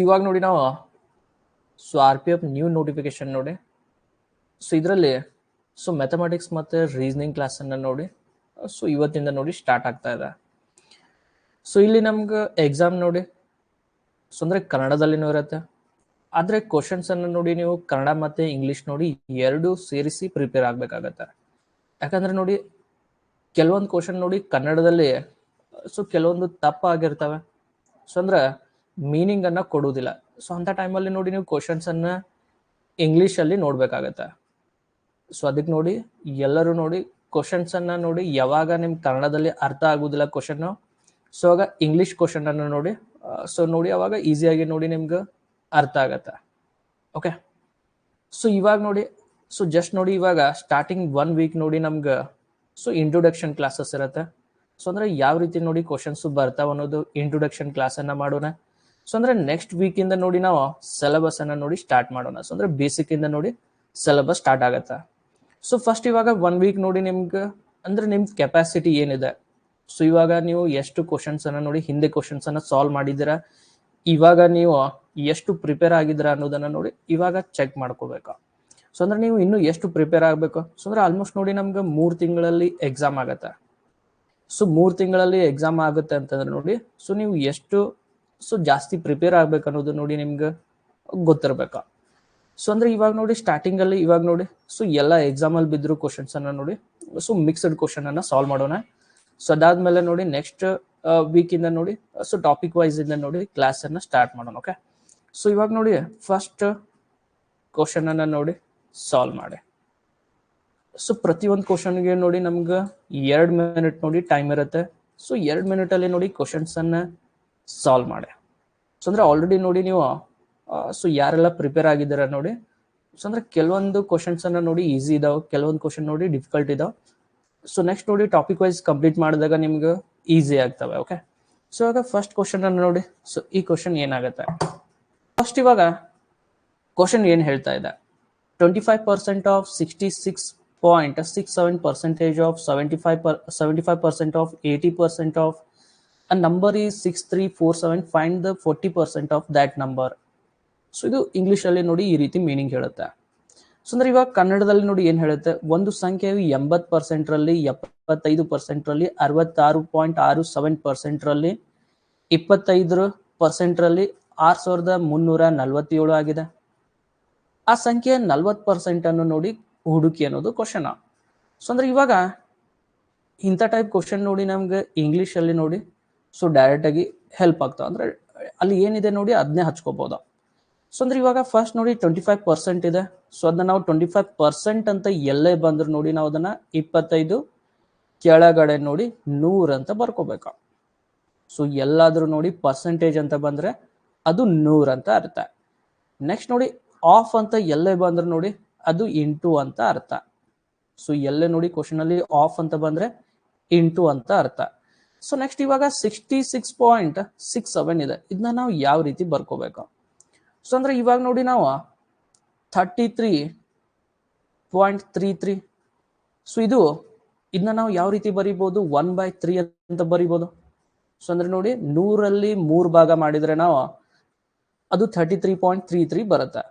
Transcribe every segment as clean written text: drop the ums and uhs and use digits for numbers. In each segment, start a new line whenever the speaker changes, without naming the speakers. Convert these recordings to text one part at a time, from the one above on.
ಇವಾಗ ನೋಡಿ ನಾವು R P F new notification ನೋಡಿ. ಇದರಲ್ಲಿ ಮ್ಯಾಥಮೆಟಿಕ್ಸ್ ಮತ್ತು ರೀಸನಿಂಗ್ ಕ್ಲಾಸನ್ನು ನೋಡಿ ಇವತ್ತಿಂದ ನೋಡಿ ಸ್ಟಾರ್ಟ್ ಆಗ್ತಾ ಇದೆ. ಇಲ್ಲಿ ನಮ್ಗೆ ಎಕ್ಸಾಮ್ ನೋಡಿ ಅಂದರೆ ಕನ್ನಡದಲ್ಲಿನೂ ಇರುತ್ತೆ, ಆದರೆ ಕ್ವಶನ್ಸನ್ನು ನೋಡಿ ನೀವು ಕನ್ನಡ ಮತ್ತು ಇಂಗ್ಲೀಷ್ ನೋಡಿ ಎರಡು ಸೇರಿಸಿ ಪ್ರಿಪೇರ್ ಆಗಬೇಕಾಗತ್ತೆ. ಯಾಕಂದರೆ ನೋಡಿ ಕೆಲವೊಂದು ಕ್ವಶನ್ ನೋಡಿ ಕನ್ನಡದಲ್ಲಿ ಕೆಲವೊಂದು ತಪ್ಪಾಗಿರ್ತವೆ, ಅಂದರೆ ಮೀನಿಂಗನ್ನು ಕೊಡುವುದಿಲ್ಲ. ಅಂಥ ಟೈಮಲ್ಲಿ ನೋಡಿ ನೀವು ಕ್ವಶನ್ಸನ್ನು ಇಂಗ್ಲೀಷಲ್ಲಿ ನೋಡಬೇಕಾಗತ್ತೆ. ಅದಕ್ಕೆ ನೋಡಿ ಎಲ್ಲರೂ ನೋಡಿ ಕ್ವಶನ್ಸನ್ನು ನೋಡಿ ಯಾವಾಗ ನಿಮ್ಗೆ ಕನ್ನಡದಲ್ಲಿ ಅರ್ಥ ಆಗೋದಿಲ್ಲ ಕ್ವಶನ್ನು, ಆಗ ಇಂಗ್ಲೀಷ್ ಕ್ವಶನನ್ನು ನೋಡಿ ನೋಡಿ ಅವಾಗ ಈಸಿಯಾಗಿ ನೋಡಿ ನಿಮ್ಗೆ ಅರ್ಥ ಆಗತ್ತೆ. ಓಕೆ, ಇವಾಗ ನೋಡಿ ಜಸ್ಟ್ ನೋಡಿ ಇವಾಗ ಸ್ಟಾರ್ಟಿಂಗ್ 1 ವೀಕ್ ನೋಡಿ ನಮ್ಗೆ ಇಂಟ್ರೊಡಕ್ಷನ್ ಕ್ಲಾಸಸ್ ಇರುತ್ತೆ. ಅಂದರೆ ಯಾವ ರೀತಿ ನೋಡಿ ಕ್ವಶನ್ಸು ಬರ್ತಾವ ಅನ್ನೋದು ಇಂಟ್ರೊಡಕ್ಷನ್ ಕ್ಲಾಸನ್ನು ಮಾಡೋಣ. ಅಂದರೆ ನೆಕ್ಸ್ಟ್ ವೀಕಿಂದ ನೋಡಿ ನಾವು ಸಿಲೆಬಸನ್ನು ನೋಡಿ ಸ್ಟಾರ್ಟ್ ಮಾಡೋಣ. ಅಂದರೆ ಬೇಸಿಕ್ಕಿಂದ ನೋಡಿ ಸಿಲೆಬಸ್ ಸ್ಟಾರ್ಟ್ ಆಗುತ್ತೆ. ಫಸ್ಟ್ ಇವಾಗ 1 ವೀಕ್ ನೋಡಿ ನಿಮ್ಗೆ ಅಂದರೆ ನಿಮ್ಮ ಕೆಪಾಸಿಟಿ ಏನಿದೆ, ಇವಾಗ ನೀವು ಎಷ್ಟು ಕ್ವಶನ್ಸನ್ನು ನೋಡಿ ಹಿಂದೆ ಕ್ವಶನ್ಸನ್ನು ಸಾಲ್ವ್ ಮಾಡಿದ್ದೀರಾ, ಇವಾಗ ನೀವು ಎಷ್ಟು ಪ್ರಿಪೇರ್ ಆಗಿದ್ದೀರಾ ಅನ್ನೋದನ್ನು ನೋಡಿ ಇವಾಗ ಚೆಕ್ ಮಾಡ್ಕೋಬೇಕು. ಅಂದರೆ ನೀವು ಇನ್ನೂ ಎಷ್ಟು ಪ್ರಿಪೇರ್ ಆಗಬೇಕು. ಅಂದರೆ ಆಲ್ಮೋಸ್ಟ್ ನೋಡಿ ನಮ್ಗೆ 3 ತಿಂಗಳಲ್ಲಿ ಎಕ್ಸಾಮ್ ಆಗುತ್ತೆ. 3 ತಿಂಗಳಲ್ಲಿ ಎಕ್ಸಾಮ್ ಆಗುತ್ತೆ ಅಂತಂದ್ರೆ ನೋಡಿ ನೀವು ಎಷ್ಟು ಜಾಸ್ತಿ ಪ್ರಿಪೇರ್ ಆಗ್ಬೇಕು ಅನ್ನೋದು ನೋಡಿ ನಿಮ್ಗೆ ಗೊತ್ತಿರ್ಬೇಕು. ಅಂದರೆ ಇವಾಗ ನೋಡಿ ಸ್ಟಾರ್ಟಿಂಗಲ್ಲಿ ಇವಾಗ ನೋಡಿ ಎಲ್ಲ ಎಕ್ಸಾಮಲ್ಲಿ ಬಿದ್ದರೂ ಕ್ವಶನ್ಸನ್ನು ನೋಡಿ ಮಿಕ್ಸ್ಡ್ ಕ್ವಶನನ್ನು ಸಾಲ್ವ್ ಮಾಡೋಣ. ಅದಾದ್ಮೇಲೆ ನೋಡಿ ನೆಕ್ಸ್ಟ್ ವೀಕಿಂದ ನೋಡಿ ಟಾಪಿಕ್ ವೈಸ್ ಇಂದ ನೋಡಿ ಕ್ಲಾಸನ್ನು ಸ್ಟಾರ್ಟ್ ಮಾಡೋಣ. ಓಕೆ, ಇವಾಗ ನೋಡಿ ಫಸ್ಟ್ ಕ್ವಶನನ್ನು ನೋಡಿ ಸಾಲ್ವ್ ಮಾಡಿ. ಪ್ರತಿಯೊಂದು ಕ್ವಶನ್ಗೆ ನೋಡಿ ನಮ್ಗೆ 2 ಮಿನಿಟ್ ನೋಡಿ ಟೈಮ್ ಇರುತ್ತೆ. 2 ಮಿನಿಟಲ್ಲಿ ನೋಡಿ ಕ್ವಶನ್ಸನ್ನು ಸಾಲ್ವ್ ಮಾಡಿ. ಅಂದರೆ ಆಲ್ರೆಡಿ ನೋಡಿ ನೀವು ಯಾರೆಲ್ಲ ಪ್ರಿಪೇರ್ ಆಗಿದ್ದೀರಾ ನೋಡಿ. ಅಂದರೆ ಕೆಲವೊಂದು ಕ್ವಶನ್ಸನ್ನು ನೋಡಿ ಈಸಿ ಇದಾವೆ, ಕೆಲವೊಂದು ಕ್ವಶನ್ ನೋಡಿ ಡಿಫಿಕಲ್ಟ್ ಇದಾವೆ. ನೆಕ್ಸ್ಟ್ ನೋಡಿ ಟಾಪಿಕ್ ವೈಸ್ ಕಂಪ್ಲೀಟ್ ಮಾಡಿದಾಗ ನಿಮ್ಗೆ ಈಸಿ ಆಗ್ತವೆ. ಓಕೆ, ಇವಾಗ ಫಸ್ಟ್ ಕ್ವಶನ್ ಅನ್ನು ನೋಡಿ. ಈ ಕ್ವಶನ್ ಏನಾಗುತ್ತೆ, ಫಸ್ಟ್ ಇವಾಗ ಕ್ವಶನ್ ಏನು ಹೇಳ್ತಾ ಇದೆ, 25% of 66.67% of 75% of 80% of a number is 6347, find the 40% of that number. ಇದು ಇಂಗ್ಲಿಷಲ್ಲಿ ನೋಡಿ ಈ ರೀತಿ ಮೀನಿಂಗ್ ಹೇಳುತ್ತೆ. ಅಂದರೆ ಇವಾಗ ಕನ್ನಡದಲ್ಲಿ ನೋಡಿ ಏನು ಹೇಳುತ್ತೆ, ಒಂದು ಸಂಖ್ಯೆಯು 80%ರಲ್ಲಿ 75%ರಲ್ಲಿ 66.67%ರಲ್ಲಿ 25%ರಲ್ಲಿ 6347 ಆಗಿದೆ. ಆ ಸಂಖ್ಯೆ 40% ನೋಡಿ ಹುಡುಕಿ ಅನ್ನೋದು ಕ್ವಶನ್. ಅಂದರೆ ಇವಾಗ ಇಂಥ ಟೈಪ್ ಕ್ವಶನ್ ನೋಡಿ ನಮ್ಗೆ ಇಂಗ್ಲೀಷಲ್ಲಿ ನೋಡಿ ಡೈರೆಕ್ಟ್ ಆಗಿ ಹೆಲ್ಪ್ ಆಗ್ತಾವೆ. ಅಂದರೆ ಅಲ್ಲಿ ಏನಿದೆ ನೋಡಿ ಅದನ್ನೇ ಹಚ್ಕೋಬಹುದು. ಅಂದ್ರೆ ಇವಾಗ ಫಸ್ಟ್ ನೋಡಿ 25% ಇದೆ. ಅದನ್ನ ನಾವು 25% ಅಂತ ಎಲ್ಲೇ ಬಂದ್ರು ನೋಡಿ ನಾವು ಅದನ್ನ 25 ಕೆಳಗಡೆ ನೋಡಿ 100 ಅಂತ ಬರ್ಕೋಬೇಕು. ಎಲ್ಲಾದ್ರೂ ನೋಡಿ ಪರ್ಸೆಂಟೇಜ್ ಅಂತ ಬಂದ್ರೆ ಅದು 100 ಅಂತ ಅರ್ಥ. ನೆಕ್ಸ್ಟ್ ನೋಡಿ ಆಫ್ ಅಂತ ಎಲ್ಲೇ ಬಂದ್ರು ನೋಡಿ ಅದು ಇಂಟು ಅಂತ ಅರ್ಥ. ಎಲ್ಲೇ ನೋಡಿ ಕ್ವಶನ್ ಅಲ್ಲಿ ಆಫ್ ಅಂತ ಬಂದ್ರೆ ಇಂಟು ಅಂತ ಅರ್ಥ. ನೆಕ್ಸ್ಟ್ ಇವಾಗ 66.67 ಇದೆ, ಇದನ್ನ ನಾವು ಯಾವ ರೀತಿ ಬರ್ಕೋಬೇಕು. ಅಂದ್ರೆ ಇವಾಗ ನೋಡಿ ನಾವು 33.33 ಇದನ್ನ ನಾವು ಯಾವ ರೀತಿ ಬರೀಬಹುದು, 1/3 ಅಂತ ಬರೀಬಹುದು. ಅಂದ್ರೆ ನೋಡಿ 100ರಲ್ಲಿ 3 ಭಾಗ ಮಾಡಿದ್ರೆ ನಾವು ಅದು 33.33 ಬರುತ್ತೆ.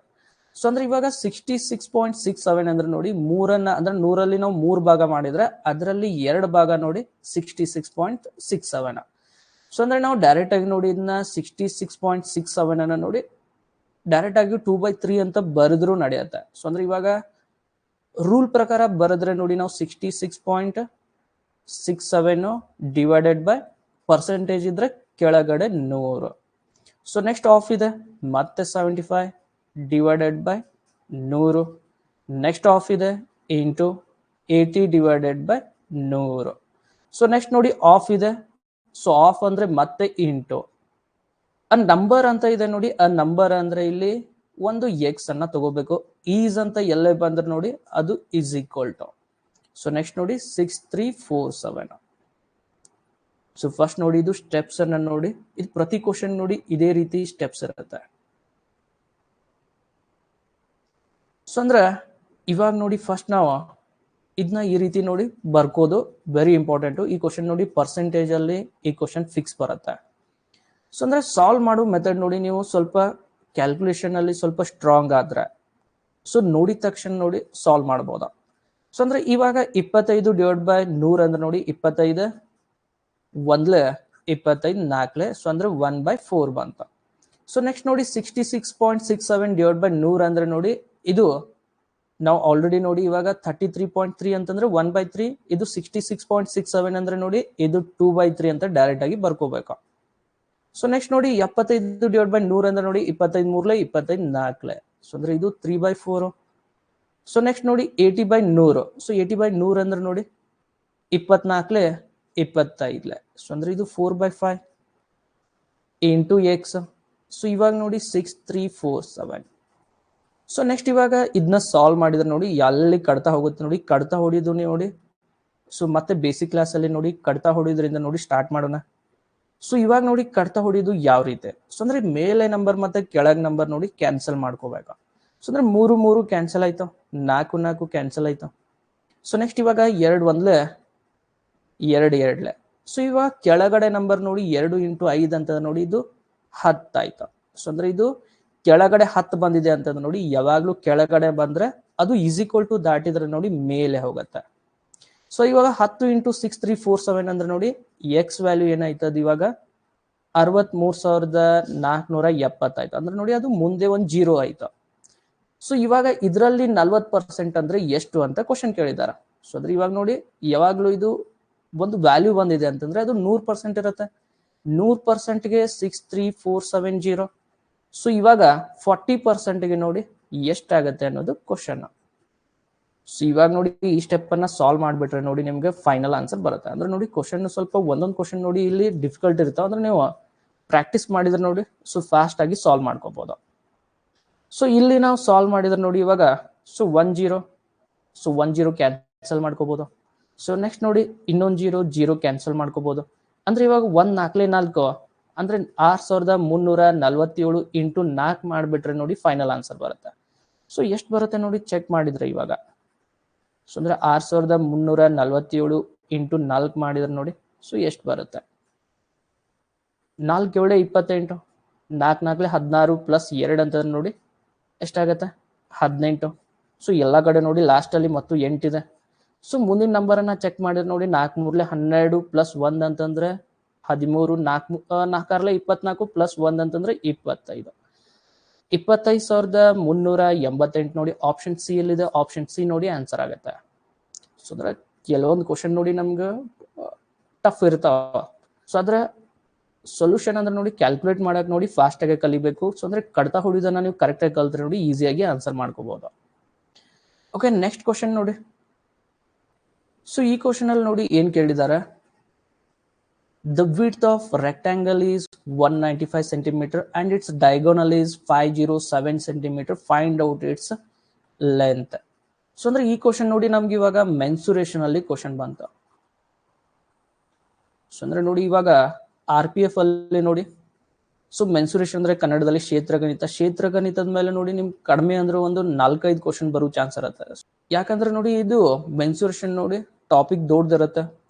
ಅಂದ್ರೆ ಇವಾಗ 66.67 ಅಂದ್ರೆ ನೋಡಿ 3 ಅಂದ್ರೆ 100ರಲ್ಲಿ ನಾವು 3 ಭಾಗ ಮಾಡಿದ್ರೆ ಅದರಲ್ಲಿ 2 ಭಾಗ ನೋಡಿ 66.67. ಅಂದ್ರೆ ನಾವು ಡೈರೆಕ್ಟ್ ಆಗಿ ನೋಡಿ ಇದನ್ನ 66.67 ಅನ್ನ ನೋಡಿ ಡೈರೆಕ್ಟ್ ಆಗಿ 2/3 ಅಂತ ಬರೆದ್ರು ನಡೆಯುತ್ತೆ. ಅಂದ್ರೆ ಇವಾಗ ರೂಲ್ ಪ್ರಕಾರ ಬರೆದ್ರೆ ನೋಡಿ ನಾವು 66.67 ಡಿವೈಡೆಡ್ ಬೈ ಪರ್ಸೆಂಟೇಜ್ ಇದ್ರೆ ಕೆಳಗಡೆ 100. ನೆಕ್ಸ್ಟ್ ಆಫ್ ಇದೆ, ಮತ್ತೆ 75 ಡಿವೈಡೆಡ್ ಬೈ 100. ನೆಕ್ಸ್ಟ್ ಆಫ್ ಇದೆ ಇಂಟು 80 ಡಿವೈಡೆಡ್ ಬೈ 100. ನೆಕ್ಸ್ಟ್ ನೋಡಿ ಆಫ್ ಇದೆ, ಆಫ್ ಅಂದ್ರೆ ಮತ್ತೆ ಇಂಟು ಅ ನಂಬರ್ ಅಂತ ಇದೆ ನೋಡಿ. ಆ ನಂಬರ್ ಅಂದ್ರೆ ಇಲ್ಲಿ ಒಂದು ಎಕ್ಸ್ ಅನ್ನ ತಗೋಬೇಕು. ಈಸ್ ಅಂತ ಎಲ್ಲೇ ಬಂದ್ರೆ ನೋಡಿ ಅದು ಇಸ್ ಈಕ್ವಲ್ ಟು. ನೆಕ್ಸ್ಟ್ ನೋಡಿ 6347. ಫಸ್ಟ್ ನೋಡಿ ಇದು ಸ್ಟೆಪ್ಸ್ ಅನ್ನ ನೋಡಿ, ಇದು ಪ್ರತಿ ಕ್ವಶನ್ ನೋಡಿ ಇದೇ ರೀತಿ ಸ್ಟೆಪ್ಸ್ ಇರುತ್ತೆ. ಅಂದ್ರೆ ಇವಾಗ ನೋಡಿ ಫಸ್ಟ್ ನಾವು ಇದನ್ನ ಈ ರೀತಿ ನೋಡಿ ಬರ್ಕೋದು ವೆರಿ ಇಂಪಾರ್ಟೆಂಟ್. ಈ ಕ್ವಶನ್ ನೋಡಿ ಪರ್ಸೆಂಟೇಜ್ ಅಲ್ಲಿ ಈ ಕ್ವಶನ್ ಫಿಕ್ಸ್ ಬರುತ್ತೆ. ಸೊ ಅಂದ್ರೆ ಸಾಲ್ವ್ ಮಾಡೋ ಮೆಥಡ್ ನೋಡಿ, ನೀವು ಸ್ವಲ್ಪ ಕ್ಯಾಲ್ಕುಲೇಷನ್ ಅಲ್ಲಿ ಸ್ವಲ್ಪ ಸ್ಟ್ರಾಂಗ್ ಆದ್ರೆ ಸೊ ನೋಡಿದ ತಕ್ಷಣ ನೋಡಿ ಸಾಲ್ವ್ ಮಾಡ್ಬೋದಾ. ಸೊ ಅಂದ್ರೆ ಇವಾಗ 25 ಡಿವೈಡ್ ಬೈ 100 ಅಂದ್ರೆ ನೋಡಿ 25 ಒಂದ್ಲೆ 25 ನಾಲ್ಕಲೆ, ಸೊ ಅಂದ್ರೆ 1/4 ಬಂತ. ಸೊ ನೆಕ್ಸ್ಟ್ ನೋಡಿ 66.67 ಡಿವೈಡ್ ಬೈ 100 ಅಂದ್ರೆ ನೋಡಿ ಇದು ನಾವು ಆಲ್ರೆಡಿ ನೋಡಿ ಇವಾಗ 33.3 ಅಂತಂದ್ರೆ 1/3, ಇದು 66.67 ಅಂದ್ರೆ ನೋಡಿ ಇದು 2/3 ಅಂತ ಡೈರೆಕ್ಟ್ ಆಗಿ ಬರ್ಕೋಬೇಕು. ಸೊ ನೆಕ್ಸ್ಟ್ ನೋಡಿ 75 ಡಿವೈಡ್ ಬೈ 100 ಅಂದ್ರೆ ನೋಡಿ 25 ಮೂರ್ಲೆ 25 ನಾಲ್ಕಲೆ, ಸೊ ಅಂದ್ರೆ ಇದು 3/4. ಸೊ ನೆಕ್ಸ್ಟ್ ನೋಡಿ 80 ಬೈ 100, ಸೊ 80 ಬೈ 100 ಅಂದ್ರೆ ನೋಡಿ 24ಲೆ 25ಲೆ, ಸೊ ಅಂದ್ರೆ ಇದು 4/5 ಇಂಟು ಎಕ್ಸ್. ಸೊ ಇವಾಗ ನೋಡಿ 6347. ಸೊ ನೆಕ್ಸ್ಟ್ ಇವಾಗ ಇದನ್ನ ಸಾಲ್ವ್ ಮಾಡಿದ್ರೆ ನೋಡಿ ಎಲ್ಲಿ ಕಡ್ತಾ ಹೋಗುತ್ತೆ ನೋಡಿ, ಕಡ್ತಾ ಹೊಡಿದು ನೋಡಿ. ಸೊ ಮತ್ತೆ ಬೇಸಿಕ್ ಕ್ಲಾಸ್ ಅಲ್ಲಿ ನೋಡಿ ಕಡ್ತಾ ಹೊಡಿಯೋದ್ರಿಂದ ನೋಡಿ ಸ್ಟಾರ್ಟ್ ಮಾಡೋಣ. ಸೊ ಇವಾಗ ನೋಡಿ ಕಡ್ತಾ ಹೊಡಿಯೋದು ಯಾವ ರೀತಿ, ಸೊ ಅಂದ್ರೆ ಮೇಲೆ ನಂಬರ್ ಮತ್ತೆ ಕೆಳಗ್ ನಂಬರ್ ನೋಡಿ ಕ್ಯಾನ್ಸಲ್ ಮಾಡ್ಕೋಬೇಕು. ಸೊ ಅಂದ್ರೆ 3 3 ಕ್ಯಾನ್ಸಲ್ ಆಯ್ತು, 4 4 ಕ್ಯಾನ್ಸಲ್ ಆಯ್ತು. ಸೊ ನೆಕ್ಸ್ಟ್ ಇವಾಗ 2 ಒಂದ್ಲೆ 2 2ಲೆ, ಸೊ ಇವಾಗ ಕೆಳಗಡೆ ನಂಬರ್ ನೋಡಿ 2 ಇಂಟು 5 ಅಂತ ನೋಡಿ ಇದು 10 ಆಯ್ತು. ಸೊ ಅಂದ್ರೆ ಇದು ಕೆಳಗಡೆ 10 ಬಂದಿದೆ ಅಂತಂದ್ರೆ ನೋಡಿ ಯಾವಾಗ್ಲೂ ಕೆಳಗಡೆ ಬಂದ್ರೆ ಅದು ಈಸ್ ಈಕ್ವಲ್ ಟು ದಾಟಿದ್ರೆ ನೋಡಿ ಮೇಲೆ ಹೋಗುತ್ತೆ. ಸೊ ಇವಾಗ 10 ಇಂಟು 6347 ಅಂದ್ರೆ ನೋಡಿ ಎಕ್ಸ್ ವ್ಯಾಲ್ಯೂ ಏನಾಯ್ತದ ಇವಾಗ 63,470 ಆಯ್ತು. ಅಂದ್ರೆ ನೋಡಿ ಅದು ಮುಂದೆ ಒಂದು 0 ಆಯ್ತು. ಸೊ ಇವಾಗ ಇದರಲ್ಲಿ 40% ಅಂದ್ರೆ ಎಷ್ಟು ಅಂತ ಕ್ವಶನ್ ಕೇಳಿದಾರ. ಸೊ ಅಂದ್ರೆ ಇವಾಗ ನೋಡಿ ಯಾವಾಗ್ಲೂ ಇದು ಒಂದು ವ್ಯಾಲ್ಯೂ ಬಂದಿದೆ ಅಂತಂದ್ರೆ ಅದು 100% ಇರುತ್ತೆ. 100%ಗೆ 63470. ಸೊ ಇವಾಗ 40%ಗೆ ನೋಡಿ ಎಷ್ಟಾಗತ್ತೆ ಅನ್ನೋದು ಕ್ವಶನ್. ಸೊ ಇವಾಗ ನೋಡಿ ಈ ಸ್ಟೆಪ್ ಅನ್ನ ಸಾಲ್ವ್ ಮಾಡ್ಬಿಟ್ರೆ ನೋಡಿ ನಿಮ್ಗೆ ಫೈನಲ್ ಆನ್ಸರ್ ಬರುತ್ತೆ. ಅಂದ್ರೆ ನೋಡಿ ಕ್ವಶನ್ ಸ್ವಲ್ಪ ಒಂದೊಂದು ಕ್ವಶನ್ ನೋಡಿ ಇಲ್ಲಿ ಡಿಫಿಕಲ್ಟ್ ಇರ್ತಾವ, ಅಂದ್ರೆ ನೀವು ಪ್ರಾಕ್ಟೀಸ್ ಮಾಡಿದ್ರೆ ನೋಡಿ ಸೊ ಫಾಸ್ಟ್ ಆಗಿ ಸಾಲ್ವ್ ಮಾಡ್ಕೋಬಹುದು. ಸೊ ಇಲ್ಲಿ ನಾವು ಸಾಲ್ವ್ ಮಾಡಿದ್ರೆ ನೋಡಿ ಇವಾಗ ಸೊ 1 0, ಸೊ 1 0 ಕ್ಯಾನ್ಸಲ್ ಮಾಡ್ಕೋಬಹುದು. ಸೊ ನೆಕ್ಸ್ಟ್ ನೋಡಿ ಇನ್ನೊಂದು 0 ಕ್ಯಾನ್ಸಲ್ ಮಾಡ್ಕೋಬಹುದು. ಅಂದ್ರೆ ಇವಾಗ 1 4 4 ಅಂದ್ರೆ 6347 ಇಂಟು 4 ಮಾಡ್ಬಿಟ್ರೆ ನೋಡಿ ಫೈನಲ್ ಆನ್ಸರ್ ಬರುತ್ತೆ. ಸೊ ಎಷ್ಟು ಬರುತ್ತೆ ನೋಡಿ ಚೆಕ್ ಮಾಡಿದ್ರೆ ಇವಾಗ, ಸೊ ಅಂದ್ರೆ 6347 ಇಂಟು 4 ಮಾಡಿದ್ರೆ ನೋಡಿ ಸೊ ಎಷ್ಟು ಬರುತ್ತೆ. 4 7 28, 4 4 16 ಪ್ಲಸ್ 2 ಅಂತಂದ್ರೆ ನೋಡಿ ಎಷ್ಟಾಗತ್ತೆ 18. ಸೊ ಎಲ್ಲ ಕಡೆ ನೋಡಿ ಲಾಸ್ಟ್ ಅಲ್ಲಿ ಮತ್ತು 8 ಇದೆ. ಸೊ ಮುಂದಿನ ನಂಬರ್ ಅನ್ನ ಚೆಕ್ ಮಾಡಿದ್ರೆ ನೋಡಿ 4 3 12 ಪ್ಲಸ್ 1 ಅಂತಂದ್ರೆ 13, 4 4 24 ಪ್ಲಸ್ 1 ಅಂತಂದ್ರೆ 25. 25,388 ನೋಡಿ ಆಪ್ಷನ್ ಸಿ ಎಲ್ಲಿದೆ, ಆಪ್ಷನ್ ಸಿ ನೋಡಿ ಆನ್ಸರ್ ಆಗುತ್ತೆ. ಸೊ ಅಂದ್ರೆ ಕೆಲವೊಂದು ಕ್ವಶನ್ ನೋಡಿ ನಮ್ಗೆ ಟಫ್ ಇರ್ತಾವ. ಸೊ ಅದ್ರ ಸೊಲ್ಯೂಷನ್ ಅಂದ್ರೆ ನೋಡಿ ಕ್ಯಾಲ್ಕುಲೇಟ್ ಮಾಡಕ್ ನೋಡಿ ಫಾಸ್ಟ್ ಆಗಿ ಕಲಿಬೇಕು. ಸೊ ಅಂದ್ರೆ ಕಡ್ತಾ ಹೊಡಿಯೋದನ್ನ ನೀವು ಕರೆಕ್ಟ್ ಆಗಿ ಕಲ್ತ್ರೆ ನೋಡಿ ಈಸಿಯಾಗಿ ಆನ್ಸರ್ ಮಾಡ್ಕೋಬಹುದು. ಓಕೆ, ನೆಕ್ಸ್ಟ್ ಕ್ವಶನ್ ನೋಡಿ. ಸೊ ಈ ಕ್ವಶನ್ ಅಲ್ಲಿ ನೋಡಿ ಏನ್ ಕೇಳಿದ್ದಾರೆ, the width of rectangle is 195 centimeter and its diagonal is 507 centimeter, find out its length. So ಅಂದ್ರೆ ಈ ಕ್ವಶನ್ ನೋಡಿ ನಮ್ಗೆ ಇವಾಗ ಮೆನ್ಸುರೇಷನ್ ಅಲ್ಲಿ ಕ್ವಶನ್ ಬಂತ. ಸೊ ಅಂದ್ರೆ ನೋಡಿ ಇವಾಗ RPF ಅಲ್ಲಿ ನೋಡಿ ಸೊ ಮೆನ್ಸುರೇಷನ್ ಅಂದ್ರೆ ಕನ್ನಡದಲ್ಲಿ ಕ್ಷೇತ್ರಗಣಿತ. ಕ್ಷೇತ್ರಗಣಿತದ ಮೇಲೆ ನೋಡಿ ನಿಮ್ಗೆ ಕಡಿಮೆ ಅಂದ್ರೆ ಒಂದು 4-5 ಕ್ವಶನ್ ಬರೋ ಚಾನ್ಸ್ ಇರುತ್ತೆ. ಯಾಕಂದ್ರೆ ನೋಡಿ ಇದು ಮೆನ್ಸುರೇಷನ್ ನೋಡಿ ಟಾಪಿಕ್ ದೊಡ್ಡದಿರುತ್ತೆ.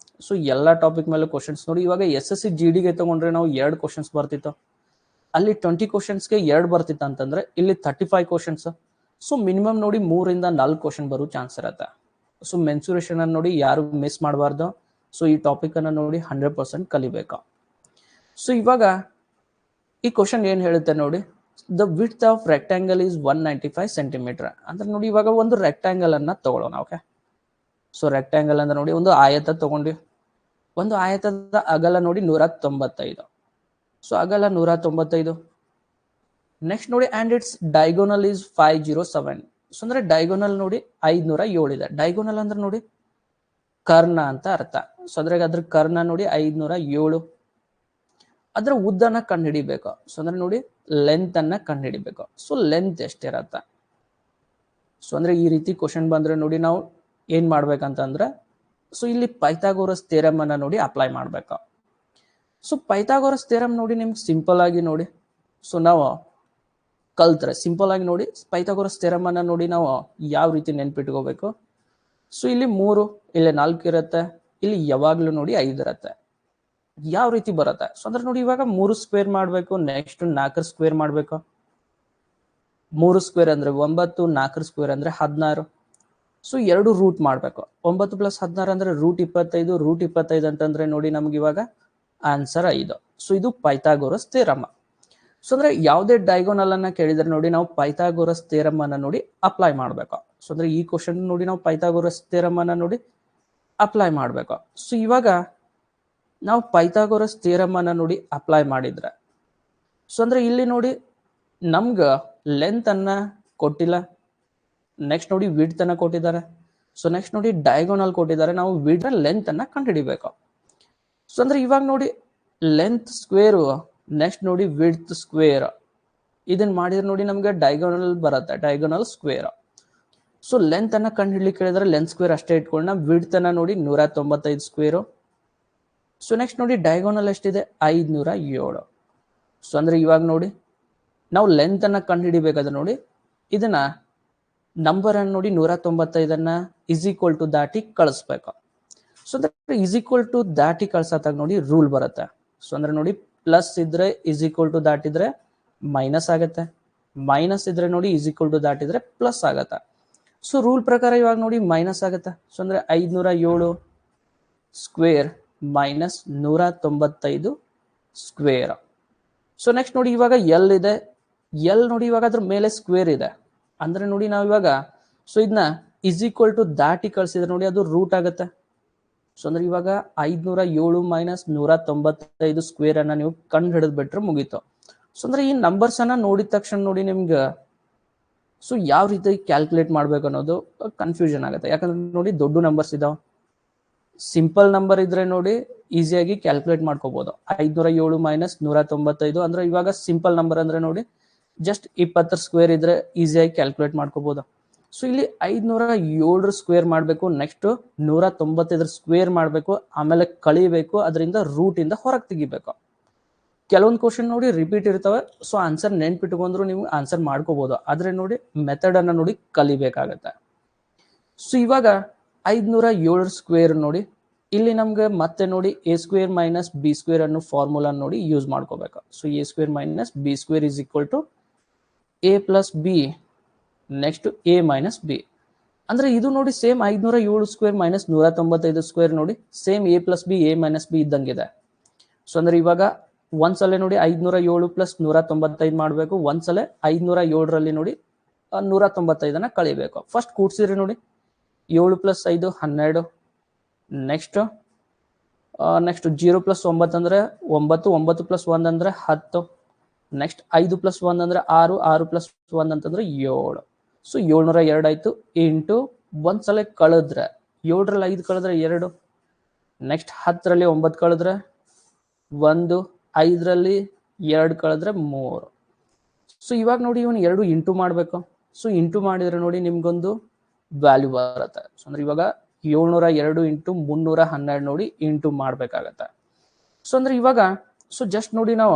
ಸೊ ಎಲ್ಲಾ ಟಾಪಿಕ್ ಮೇಲೆ ಕ್ವಶನ್ಸ್ ನೋಡಿ ಇವಾಗ SSC GD ಗೆ ತಗೊಂಡ್ರೆ ನಾವು 2 ಕ್ವಶನ್ಸ್ ಬರ್ತಿತ್ತು, ಅಲ್ಲಿ 20 ಕ್ವಶನ್ಸ್ಗೆ 2 ಬರ್ತಿತ್ತು ಅಂತಂದ್ರೆ ಇಲ್ಲಿ 35 ಕ್ವಶನ್ಸ್. ಸೊ ಮಿನಿಮಮ್ ನೋಡಿ 3 ಇಂದ 4 ಕ್ವಶನ್ ಬರೋ ಚಾನ್ಸ್ ಇರುತ್ತೆ. ಸೊ ಮೆನ್ಸುರೇಷನ್ ಅನ್ನು ನೋಡಿ ಯಾರು ಮಿಸ್ ಮಾಡಬಾರ್ದು. ಸೊ ಈ ಟಾಪಿಕ್ ಅನ್ನ ನೋಡಿ 100% ಕಲಿಬೇಕು. ಸೊ ಇವಾಗ ಈ ಕ್ವಶನ್ ಏನ್ ಹೇಳುತ್ತೆ ನೋಡಿ, the width of rectangle is 195 centimetre. ಅಂದ್ರೆ ನೋಡಿ ಇವಾಗ ಒಂದು ರೆಕ್ಟಾಂಗಲ್ ಅನ್ನ ತಗೊಳ್ಳೋಣ. ಓಕೆ, ಸೊ ರೆಕ್ಟಾಂಗಲ್ ಅಂದ್ರೆ ನೋಡಿ ಒಂದು ಆಯತ ತಗೊಂಡ್ವಿ. ಒಂದು ಆಯತದ ಅಗಲ ನೋಡಿ 195. ಸೊ ಅಗಲ 195. ನೆಕ್ಸ್ಟ್ ನೋಡಿ and it's diagonal is 507. So ಅಂದ್ರೆ ಡೈಗೋನಲ್ ನೋಡಿ 507 ಇದೆ. ಡೈಗೋನಲ್ ಅಂದ್ರೆ ನೋಡಿ ಕರ್ಣ ಅಂತ ಅರ್ಥ. ಸೊ ಅದ್ರ ಕರ್ಣ ನೋಡಿ 507. ಅದ್ರ ಉದ್ದನ ಕಂಡುಹಿಡಿಬೇಕು. ಸೊ ಅಂದ್ರೆ ನೋಡಿ ಲೆಂತ್ ಅನ್ನ ಕಂಡುಹಿಡಿಬೇಕು. So length ಎಷ್ಟಿರತ್ತ. ಸೊ ಅಂದ್ರೆ ಈ ರೀತಿ ಕ್ವಶನ್ ಬಂದ್ರೆ ನೋಡಿ ನಾವು ಏನ್ ಮಾಡ್ಬೇಕಂತಂದ್ರೆ ಸೊ ಇಲ್ಲಿ ಪೈಥಾಗೋರಸ್ ಥಿಯರಮ್ ಅನ್ನ ನೋಡಿ ಅಪ್ಲೈ ಮಾಡ್ಬೇಕು. ಸೊ ಪೈಥಾಗೋರಸ್ ಥಿಯರಮ್ ನೋಡಿ ನಿಮ್ಗೆ ಸಿಂಪಲ್ ಆಗಿ ನೋಡಿ ಸೊ ನಾವು ಕಲ್ತ್ರೆ ಸಿಂಪಲ್ ಆಗಿ ನೋಡಿ ಪೈಥಾಗೋರಸ್ ಥಿಯರಮ್ ಅನ್ನ ನೋಡಿ ನಾವು ಯಾವ ರೀತಿ ನೆನ್ಪಿಟ್ಕೋಬೇಕು. ಸೊ ಇಲ್ಲಿ 3, ಇಲ್ಲಿ 4 ಇರುತ್ತೆ, ಇಲ್ಲಿ ಯಾವಾಗ್ಲೂ ನೋಡಿ 5 ಇರುತ್ತೆ.
ಯಾವ ರೀತಿ ಬರುತ್ತೆ? ಸೊ ಅಂದ್ರೆ ನೋಡಿ ಇವಾಗ 3 ಸ್ಕ್ವೇರ್ ಮಾಡಬೇಕು, ನೆಕ್ಸ್ಟ್ 4 ಸ್ಕ್ವೇರ್ ಮಾಡಬೇಕು. 3 ಸ್ಕ್ವೇರ್ ಅಂದ್ರೆ 9, 4 ಸ್ಕ್ವೇರ್ ಅಂದ್ರೆ 16. ಸೊ 2 ರೂಟ್ ಮಾಡಬೇಕು. 9 + 16 ಅಂದ್ರೆ √25. √25 ಅಂತಂದ್ರೆ ನೋಡಿ ನಮ್ಗೆ ಇವಾಗ ಆನ್ಸರ್ 5. ಸೊ ಇದು ಪೈಥಾಗೋರಸ್ ಥಿಯರಮ್. ಸೊ ಅಂದ್ರೆ ಯಾವುದೇ ಡಯಾಗೋನಲ್ ಅನ್ನ ಕೇಳಿದ್ರೆ ನೋಡಿ ನಾವು ಪೈಥಾಗೋರಸ್ ಥಿಯರಮ್ ಅನ್ನ ನೋಡಿ ಅಪ್ಲೈ ಮಾಡಬೇಕು. ಸೊ ಅಂದ್ರೆ ಈ ಕ್ವಶನ್ ನೋಡಿ ನಾವು ಪೈಥಾಗೋರಸ್ ಥಿಯರಮ್ ಅನ್ನ ನೋಡಿ ಅಪ್ಲೈ ಮಾಡಬೇಕು. ಸೊ ಇವಾಗ ನಾವು ಪೈಥಾಗೋರಸ್ ಥಿಯರಮ್ ಅನ್ನ ನೋಡಿ ಅಪ್ಲೈ ಮಾಡಿದ್ರೆ ಸೊ ಅಂದ್ರೆ ಇಲ್ಲಿ ನೋಡಿ ನಮ್ಗ ಲೆಂತ್ ಅನ್ನ ಕೊಟ್ಟಿಲ್ಲ, ನೆಕ್ಸ್ಟ್ ನೋಡಿ ವಿಡ್ತ್ ಅನ್ನ ಕೊಟ್ಟಿದ್ದಾರೆ. ಸೊ ನೆಕ್ಸ್ಟ್ ನೋಡಿ ಡಯಾಗೋನಲ್ ಕೊಟ್ಟಿದ್ದಾರೆ, ನಾವು ವಿಡ್ತ್ ಲೆಂತ್ ಅನ್ನ ಕಂಡುಹಿಡಿಬೇಕು. ಸೊ ಅಂದ್ರೆ ಇವಾಗ ನೋಡಿ ಲೆಂತ್ ಸ್ಕ್ವೇರ್, ನೆಕ್ಸ್ಟ್ ನೋಡಿ ವಿಡ್ತ್ ಸ್ಕ್ವೇರ್, ಇದನ್ನ ಮಾಡಿದ್ರೆ ನೋಡಿ ನಮ್ಗೆ ಡಯಾಗೋನಲ್ ಬರುತ್ತೆ, ಡಯಾಗೋನಲ್ ಸ್ಕ್ವೇರ್. ಸೊ ಲೆಂತ್ ಅನ್ನ ಕಂಡುಹಿಡ್ಲಿಕ್ಕೆ ಹೇಳಿದ್ರೆ ಲೆಂತ್ ಸ್ಕ್ವೇರ್ ಅಷ್ಟೇ ಇಟ್ಕೊಳ್ಳೋಣ. ವಿಡ್ತ್ ಅನ್ನ ನೋಡಿ 195 ಸ್ಕ್ವೇರ್. ಸೊ ನೆಕ್ಸ್ಟ್ ನೋಡಿ ಡಯಾಗೋನಲ್ ಎಷ್ಟಿದೆ? 507. ಸೊ ಅಂದ್ರೆ ಇವಾಗ ನೋಡಿ ನಾವು ಲೆಂತ್ ಅನ್ನ ಕಂಡುಹಿಡಿಬೇಕಾದ್ರೆ ನೋಡಿ ಇದನ್ನ ನಂಬರ್ ಅನ್ನು ನೋಡಿ 195 ಇಸ್ ಈಕ್ವಲ್ ಟು ದಾಟಿ ಕಳಿಸ್ಬೇಕು. ಸೊ ಅಂದ್ರೆ ಇಸ್ ಈಕ್ವಲ್ ಟು ದಾಟಿ ಕಳ್ಸತ್ತಾಗ ನೋಡಿ ರೂಲ್ ಬರುತ್ತೆ. ಸೊ ಅಂದ್ರೆ ನೋಡಿ ಪ್ಲಸ್ ಇದ್ರೆ ಇಸ್ ಈಕ್ವಲ್ ಟು ದಾಟಿದ್ರೆ ಮೈನಸ್ ಆಗತ್ತೆ, ಮೈನಸ್ ಇದ್ರೆ ನೋಡಿ ಇಸ್ ಈಕ್ವಲ್ ಟು ದಾಟಿದ್ರೆ ಪ್ಲಸ್ ಆಗತ್ತೆ. ಸೊ ರೂಲ್ ಪ್ರಕಾರ ಇವಾಗ ನೋಡಿ ಮೈನಸ್ ಆಗತ್ತೆ. ಸೊ ಅಂದ್ರೆ 507 square minus 195 square. So next ನೋಡಿ ಇವಾಗ ಎಲ್ ಇದೆ, ಎಲ್ ನೋಡಿ ಇವಾಗ ಅದ್ರ ಮೇಲೆ ಸ್ಕ್ವೇರ್ ಇದೆ ಅಂದ್ರೆ ನೋಡಿ ನಾವು ಇವಾಗ ಸೊ ಇದನ್ನ ಇಸ್ ಈಕ್ವಲ್ ಟು ದಾಟಿ ಕಳ್ಸಿದ್ರೆ ನೋಡಿ ಅದು ರೂಟ್ ಆಗುತ್ತೆ. ಸೊ ಅಂದ್ರೆ ಇವಾಗ 507 ಮೈನಸ್ 195 ಸ್ಕ್ವೇರ್ ಅನ್ನ ನೀವು ಕಂಡು ಹಿಡಿದ್ ಬಿಟ್ರೆ ಮುಗೀತು. ಸೊ ಅಂದ್ರೆ ಈ ನಂಬರ್ಸ್ ಅನ್ನ ನೋಡಿದ ತಕ್ಷಣ ನೋಡಿ ನಿಮ್ಗೆ ಸೊ ಯಾವ ರೀತಿ ಕ್ಯಾಲ್ಕುಲೇಟ್ ಮಾಡ್ಬೇಕು ಅನ್ನೋದು ಕನ್ಫ್ಯೂಷನ್ ಆಗುತ್ತೆ. ಯಾಕಂದ್ರೆ ನೋಡಿ ದೊಡ್ಡ ನಂಬರ್ಸ್ ಇದಾವೆ, ಸಿಂಪಲ್ ನಂಬರ್ ಇದ್ರೆ ನೋಡಿ ಈಸಿಯಾಗಿ ಕ್ಯಾಲ್ಕುಲೇಟ್ ಮಾಡ್ಕೋಬಹುದು. 507 ಮೈನಸ್ 195 ಅಂದ್ರೆ ಇವಾಗ ಸಿಂಪಲ್ ನಂಬರ್ ಅಂದ್ರೆ ನೋಡಿ ಜಸ್ಟ್ 20 ಸ್ಕ್ವೇರ್ ಇದ್ರೆ ಈಸಿಯಾಗಿ ಕ್ಯಾಲ್ಕುಲೇಟ್ ಮಾಡ್ಕೋಬಹುದು. ಸೊ ಇಲ್ಲಿ 507 ಸ್ಕ್ವೇರ್ ಮಾಡಬೇಕು, ನೆಕ್ಸ್ಟ್ 195 ಸ್ಕ್ವೇರ್ ಮಾಡಬೇಕು, ಆಮೇಲೆ ಕಳಿಬೇಕು, ಅದರಿಂದ ರೂಟ್ ಇಂದ ಹೊರಗೆ ತೆಗಿಬೇಕು. ಕೆಲವೊಂದು ಕ್ವಶನ್ ನೋಡಿ ರಿಪೀಟ್ ಇರ್ತವೆ, ಸೊ ಆನ್ಸರ್ ನೆನ್ಪಿಟ್ಕೊಂಡ್ರು ನೀವು ಆನ್ಸರ್ ಮಾಡ್ಕೋಬಹುದು. ಆದ್ರೆ ನೋಡಿ ಮೆಥಡ್ ಅನ್ನ ನೋಡಿ ಕಲಿಬೇಕಾಗತ್ತೆ. ಸೊ ಇವಾಗ 507 ಸ್ಕ್ವೇರ್ ನೋಡಿ ಇಲ್ಲಿ ನಮ್ಗೆ ಮತ್ತೆ ನೋಡಿ a square minus b square ಅನ್ನೋ ಫಾರ್ಮುಲಾ ನೋಡಿ ಯೂಸ್ ಮಾಡ್ಕೋಬೇಕು. So a square minus b square is equal to a plus b, next a minus b. ಅಂದ್ರೆ ಇದು ನೋಡಿ ಸೇಮ್ 507 ಸ್ಕ್ವೇರ್ ಮೈನಸ್ 195 ಸ್ಕ್ವೇರ್ ನೋಡಿ same a plus b a minus b ಇದ್ದಂಗಿದೆ. So ಅಂದ್ರೆ ಇವಾಗ ಒಂದ್ಸಲ ನೋಡಿ 507 ಪ್ಲಸ್ 195 ಮಾಡಬೇಕು, ಒಂದ್ಸಲ 507ರಲ್ಲಿ ನೋಡಿ 195 ಕಳಿಬೇಕು. ಫಸ್ಟ್ ಕೂಡ್ಸಿದ್ರೆ ನೋಡಿ 7 + 5 12, ನೆಕ್ಸ್ಟ್ 0 + 9 ಅಂದ್ರೆ 9, 9 + 1 ಅಂದ್ರೆ 10, ನೆಕ್ಸ್ಟ್ 5 + 1 ಅಂದ್ರೆ 6, 6 + 1 ಅಂತಂದ್ರೆ 7. ಸೊ 702 ಆಯ್ತು. ಇಂಟು ಒಂದ್ಸಲ ಕಳೆದ್ರೆ 7ರಲ್ಲಿ 5 ಕಳೆದ್ರೆ 2, ನೆಕ್ಸ್ಟ್ 10ರಲ್ಲಿ 9 ಕಳೆದ್ರೆ 1, 5ರಲ್ಲಿ 2 ಕಳೆದ್ರೆ 3. ಸೊ ಇವಾಗ ನೋಡಿ ಇವನು 2 ಇಂಟು ಮಾಡಬೇಕು. ಸೊ ಇಂಟು ಮಾಡಿದ್ರೆ ನೋಡಿ ನಿಮ್ಗೊಂದು ವ್ಯಾಲ್ಯೂ ಬರುತ್ತೆ. ಸೊ ಅಂದ್ರೆ ಇವಾಗ 702 ಇಂಟು 312 ನೋಡಿ ಇಂಟು ಮಾಡ್ಬೇಕಾಗತ್ತೆ. ಸೊ ಅಂದ್ರೆ ಇವಾಗ ಸೊ ಜಸ್ಟ್ ನೋಡಿ ನಾವು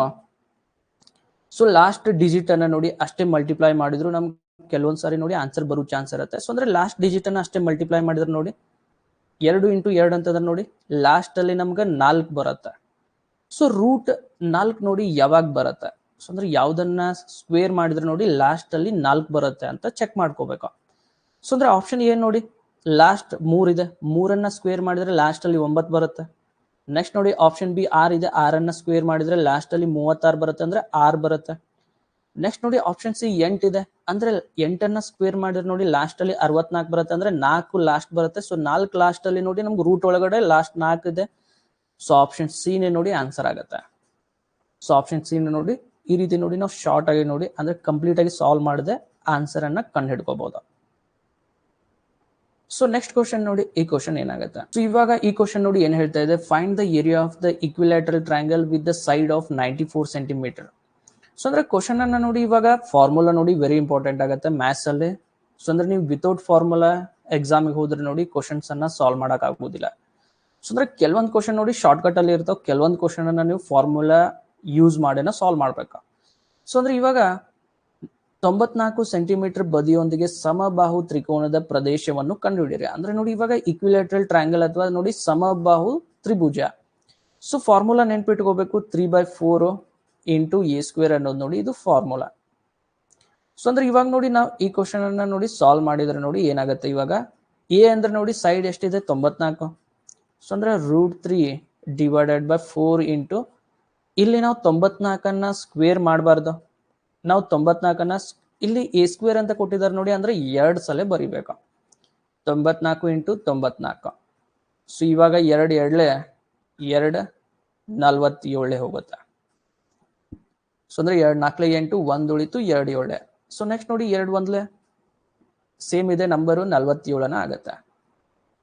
ಸೊ ಲಾಸ್ಟ್ ಡಿಜಿಟ್ ಅನ್ನ ನೋಡಿ ಅಷ್ಟೇ ಮಲ್ಟಿಪ್ಲೈ ಮಾಡಿದ್ರು ನಮ್ಗೆ ಕೆಲವೊಂದ್ ಸಾರಿ ನೋಡಿ ಆನ್ಸರ್ ಬರೋ ಚಾನ್ಸ್ ಇರುತ್ತೆ. ಸೊ ಅಂದ್ರೆ ಲಾಸ್ಟ್ ಡಿಜಿಟ್ ಅನ್ನ ಅಷ್ಟೇ ಮಲ್ಟಿಪ್ಲೈ ಮಾಡಿದ್ರೆ ನೋಡಿ 2 ಇಂಟು 2 ಅಂತಂದ್ರೆ ನೋಡಿ ಲಾಸ್ಟ್ ಅಲ್ಲಿ ನಮ್ಗೆ 4 ಬರುತ್ತೆ. ಸೊ ರೂಟ್ 4 ನೋಡಿ ಯಾವಾಗ ಬರುತ್ತೆ? ಸೊ ಅಂದ್ರೆ ಯಾವ್ದನ್ನ ಸ್ಕ್ವೇರ್ ಮಾಡಿದ್ರೆ ನೋಡಿ ಲಾಸ್ಟ್ ಅಲ್ಲಿ 4 ಬರುತ್ತೆ ಅಂತ ಚೆಕ್ ಮಾಡ್ಕೋಬೇಕು. ಸೊ ಅಂದ್ರೆ ಆಪ್ಷನ್ ಏನ್ ನೋಡಿ ಲಾಸ್ಟ್ 3 ಇದೆ, 3ಅನ್ನ ಸ್ಕ್ವೇರ್ ಮಾಡಿದ್ರೆ ಲಾಸ್ಟ್ ಅಲ್ಲಿ 9 ಬರುತ್ತೆ. ನೆಕ್ಸ್ಟ್ ನೋಡಿ ಆಪ್ಷನ್ ಬಿ 6 ಇದೆ, 6ಅನ್ನ ಸ್ಕ್ವೇರ್ ಮಾಡಿದ್ರೆ ಲಾಸ್ಟ್ ಅಲ್ಲಿ 36 ಬರುತ್ತೆ, ಅಂದ್ರೆ 6 ಬರುತ್ತೆ. ನೆಕ್ಸ್ಟ್ ನೋಡಿ ಆಪ್ಷನ್ ಸಿ 8 ಇದೆ, ಅಂದ್ರೆ 8ಅನ್ನ ಸ್ಕ್ವೇರ್ ಮಾಡಿದ್ರೆ ನೋಡಿ ಲಾಸ್ಟ್ ಅಲ್ಲಿ 64 ಬರುತ್ತೆ, ಅಂದ್ರೆ 4 ಲಾಸ್ಟ್ ಬರುತ್ತೆ. ಸೊ 4 ಲಾಸ್ಟ್ ಅಲ್ಲಿ ನೋಡಿ ನಮ್ಗೆ ರೂಟ್ ಒಳಗಡೆ ಲಾಸ್ಟ್ 4 ಇದೆ. ಸೊ ಆಪ್ಷನ್ ಸಿ ನೇ ನೋಡಿ ಆನ್ಸರ್ ಆಗುತ್ತೆ. ಸೊ ಆಪ್ಷನ್ ಸಿ ನೋಡಿ ಈ ರೀತಿ ನೋಡಿ ನಾವು ಶಾರ್ಟ್ ಆಗಿ ನೋಡಿ ಅಂದ್ರೆ ಕಂಪ್ಲೀಟ್ ಆಗಿ ಸಾಲ್ವ್ ಮಾಡದೆ ಆನ್ಸರ್ ಅನ್ನ ಕಂಡು ಹಿಡ್ಕೋಬಹುದು. ಸೊ ನೆಕ್ಸ್ಟ್ ಕ್ವಶನ್ ನೋಡಿ ಈ ಕ್ವಶನ್ ಏನಾಗುತ್ತೆ? ಸೊ ಇವಾಗ ಈ ಕ್ವಶನ್ ನೋಡಿ ಏನ್ ಹೇಳ್ತಾ ಇದೆ, find the area of the equilateral triangle with the side of 94 centimetre. So ಅಂದ್ರೆ ಕ್ವಶನ್ ಅನ್ನ ನೋಡಿ ಇವಾಗ ಫಾರ್ಮುಲಾ ನೋಡಿ ವೆರಿ ಇಂಪಾರ್ಟೆಂಟ್ ಆಗುತ್ತೆ ಮ್ಯಾಥ್ಸ್ ಅಲ್ಲಿ. ಸೊ ಅಂದ್ರೆ ನೀವು ವಿತೌಟ್ ಫಾರ್ಮುಲಾ ಎಕ್ಸಾಮಿಗೆ ಹೋದ್ರೆ ನೋಡಿ ಕ್ವಶನ್ಸ್ ಅನ್ನ ಸಾಲ್ವ್ ಮಾಡಕ್ ಆಗೋದಿಲ್ಲ. ಸೊ ಅಂದ್ರೆ ಕೆಲವೊಂದು ಕ್ವಶನ್ ನೋಡಿ ಶಾರ್ಟ್ ಕಟ್ ಅಲ್ಲಿ ಇರ್ತಾವ, ಕೆಲವೊಂದು ಕ್ವಶನ್ ಅನ್ನ ನೀವು ಫಾರ್ಮುಲಾ ಯೂಸ್ ಮಾಡಿನ ಸಾಲ್ವ್ ಮಾಡ್ಬೇಕು. ಸೊ ಅಂದ್ರೆ ಇವಾಗ 94 ಸೆಂಟಿಮೀಟರ್ ಬದಿಯೊಂದಿಗೆ ಸಮಬಾಹು ತ್ರಿಕೋನದ ಪ್ರದೇಶವನ್ನು ಕಂಡುಹಿಡಿಯಿರಿ. ಅಂದ್ರೆ ನೋಡಿ ಇವಾಗ ಇಕ್ವಿಲ್ಯಾಟರಲ್ ಟ್ರಯಾಂಗಲ್ ಅಥವಾ ನೋಡಿ ಸಮಬಾಹು ತ್ರಿಭುಜ. ಸೊ ಫಾರ್ಮುಲಾ ನೆನ್ಪಿಟ್ಕೋಬೇಕು, 3/4 ಇಂಟು ಎ ಸ್ಕ್ವೇರ್ ಅನ್ನೋದು ನೋಡಿ ಇದು ಫಾರ್ಮುಲಾ. ಸೊ ಅಂದ್ರೆ ಇವಾಗ ನೋಡಿ ನಾವು ಈ ಕ್ವಶನ್ ಅನ್ನ ನೋಡಿ ಸಾಲ್ವ್ ಮಾಡಿದ್ರೆ ನೋಡಿ ಏನಾಗುತ್ತೆ, ಇವಾಗ ಎ ಅಂದ್ರೆ ನೋಡಿ ಸೈಡ್ ಎಷ್ಟಿದೆ 94. ಸೊ ಅಂದ್ರೆ √3 / 4 ಇಂಟು ಇಲ್ಲಿ ನಾವು 94 ಸ್ಕ್ವೇರ್ ಮಾಡಬಾರ್ದು, ನಾವು 94 ಇಲ್ಲಿ ಎ ಸ್ಕ್ವೇರ್ ಅಂತ ಕೊಟ್ಟಿದ್ದಾರೆ ನೋಡಿ, ಅಂದ್ರೆ 2 ಸಲ ಬರಿಬೇಕು. 94 ಇಂಟು 94. ಸೊ ಇವಾಗ 2 2 47 ಹೋಗುತ್ತೆ. ಸೊ ಅಂದ್ರೆ 2 4 8 1 ಉಳಿತು 2 7. ಸೊ ನೆಕ್ಸ್ಟ್ ನೋಡಿ 2 1 ಸೇಮ್ ಇದೆ ನಂಬರು 47 ಆಗುತ್ತೆ.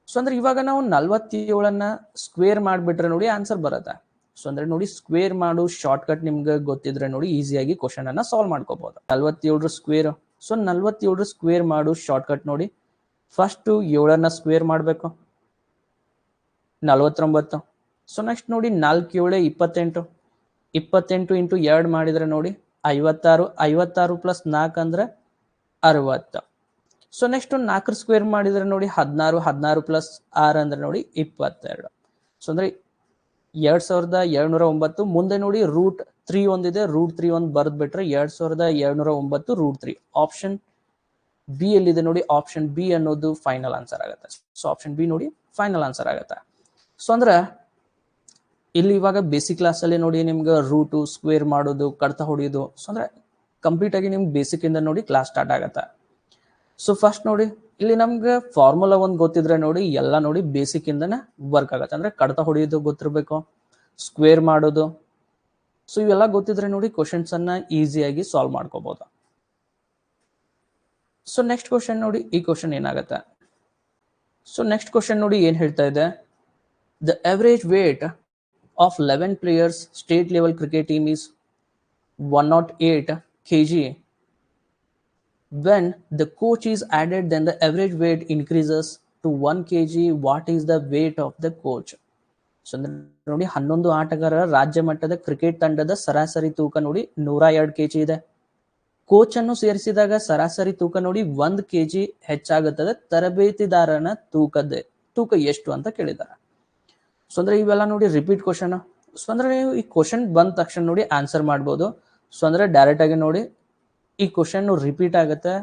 ಸೊ ಅಂದ್ರೆ ಇವಾಗ ನಾವು 47 ಸ್ಕ್ವೇರ್ ಮಾಡಿಬಿಟ್ರೆ ನೋಡಿ ಆನ್ಸರ್ ಬರುತ್ತೆ. ಸೊ ಅಂದ್ರೆ ನೋಡಿ ಸ್ಕ್ವೇರ್ ಮಾಡು ಶಾರ್ಟ್ ಕಟ್ ನಿಮ್ಗೆ ಗೊತ್ತಿದ್ರೆ ನೋಡಿ ಈಸಿಯಾಗಿ ಕ್ವಶನ್ ಅನ್ನ ಸಾಲ್ವ್ ಮಾಡ್ಕೋಬಹುದು. 47 ಸ್ಕ್ವೇರ್. ಸೊ 47 ಸ್ಕ್ವೇರ್ ಮಾಡು ಶಾರ್ಟ್ ಕಟ್ ನೋಡಿ, ಫಸ್ಟ್ 7 ಸ್ಕ್ವೇರ್ ಮಾಡಬೇಕು 49. ಸೊ ನೆಕ್ಸ್ಟ್ ನೋಡಿ 4 7 28. 28 ಇಂಟು 2 ಮಾಡಿದ್ರೆ ನೋಡಿ 56. 56 ಪ್ಲಸ್ 4 ಅಂದ್ರೆ 60. ಸೊ ನೆಕ್ಸ್ಟ್ 4 ಸ್ಕ್ವೇರ್ ಮಾಡಿದ್ರೆ ನೋಡಿ 16. 16 ಪ್ಲಸ್ 6 ಅಂದ್ರೆ ನೋಡಿ 22. ಸೊ ಅಂದ್ರೆ 2709. ಮುಂದೆ ನೋಡಿ √3 ಒಂದಿದೆ, √3 ಒಂದು ಬರೆದ್ ಬಿಟ್ರೆ 2709 √3. ಆಪ್ಷನ್ ಬಿ ಎಲ್ಲಿದೆ ನೋಡಿ, ಆಪ್ಷನ್ ಬಿ ಅನ್ನೋದು ಫೈನಲ್ ಆನ್ಸರ್ ಆಗುತ್ತೆ. ಸೊ ಆಪ್ಷನ್ ಬಿ ನೋಡಿ ಫೈನಲ್ ಆನ್ಸರ್ ಆಗುತ್ತೆ. ಸೊ ಅಂದ್ರೆ ಇಲ್ಲಿ ಇವಾಗ ಬೇಸಿಕ್ ಕ್ಲಾಸ್ ಅಲ್ಲಿ ನೋಡಿ ನಿಮ್ಗೆ ರೂಟು ಸ್ಕ್ವೇರ್ ಮಾಡೋದು ಕಡ್ತ ಹೊಡಿಯೋದು, ಸೊ ಅಂದ್ರೆ ಕಂಪ್ಲೀಟ್ ಆಗಿ ನಿಮ್ಗೆ ಬೇಸಿಕ್ ಇಂದ ನೋಡಿ ಕ್ಲಾಸ್ ಸ್ಟಾರ್ಟ್ ಆಗತ್ತೆ. ಸೊ ಫಸ್ಟ್ ನೋಡಿ ಇಲ್ಲಿ ನಮ್ಗೆ ಫಾರ್ಮುಲಾ ಒಂದು ಗೊತ್ತಿದ್ರೆ ನೋಡಿ ಎಲ್ಲ ನೋಡಿ ಬೇಸಿಕ್ ಇಂದನೇ ವರ್ಕ್ ಆಗತ್ತೆ. ಅಂದ್ರೆ ಕಡ್ತ ಹೊಡಿಯೋದು ಗೊತ್ತಿರಬೇಕು, ಸ್ಕ್ವೇರ್ ಮಾಡೋದು, ಸೊ ಇವೆಲ್ಲ ಗೊತ್ತಿದ್ರೆ ನೋಡಿ ಕ್ವಶನ್ಸ್ ಅನ್ನ ಈಸಿಯಾಗಿ ಸಾಲ್ವ್ ಮಾಡ್ಕೋಬಹುದು. ಸೊ ನೆಕ್ಸ್ಟ್ ಕ್ವಶನ್ ನೋಡಿ, ಈ ಕ್ವಶನ್ ಏನಾಗುತ್ತೆ. ಸೊ ನೆಕ್ಸ್ಟ್ ಕ್ವಶನ್ ನೋಡಿ ಏನ್ ಹೇಳ್ತಾ ಇದೆ, the average weight of 11 players state level cricket team is 108 kg. When the coach is added, then the average weight increases to 1 kg. What is the weight of the coach? So ನೋಡಿ 11 ಆಟಗಾರರ ರಾಜ್ಯ ಮಟ್ಟದ cricket ತಂಡದ ಸರಾಸರಿ ತೂಕ ನೋಡಿ 102 kg ಇದೆ. Coach ಅನ್ನು ಸೇರಿಸಿದಾಗ ಸರಾಸರಿ ತೂಕ ನೋಡಿ 1 kg ಹೆಚ್ಚಾಗುತ್ತದೆ. ತರಬೇತಿದಾರನ ತೂಕ ಎಷ್ಟು ಅಂತ ಕೇಳಿದ್ದಾರೆ. ಸೊ ಅಂದ್ರೆ ಇವೆಲ್ಲ ನೋಡಿ ರಿಪೀಟ್ ಕ್ವಶನ್. ಸೊ ಅಂದ್ರೆ ನೀವು ಈ ಕ್ವಶನ್ ಬಂದ ತಕ್ಷಣ ನೋಡಿ ಆನ್ಸರ್ ಮಾಡ್ಬೋದು. ಸೊ ಅಂದ್ರೆ ಡೈರೆಕ್ಟ್ ಆಗಿ ನೋಡಿ ಈ ಕ್ವಶನ್ ರಿಪೀಟ್ ಆಗುತ್ತೆ.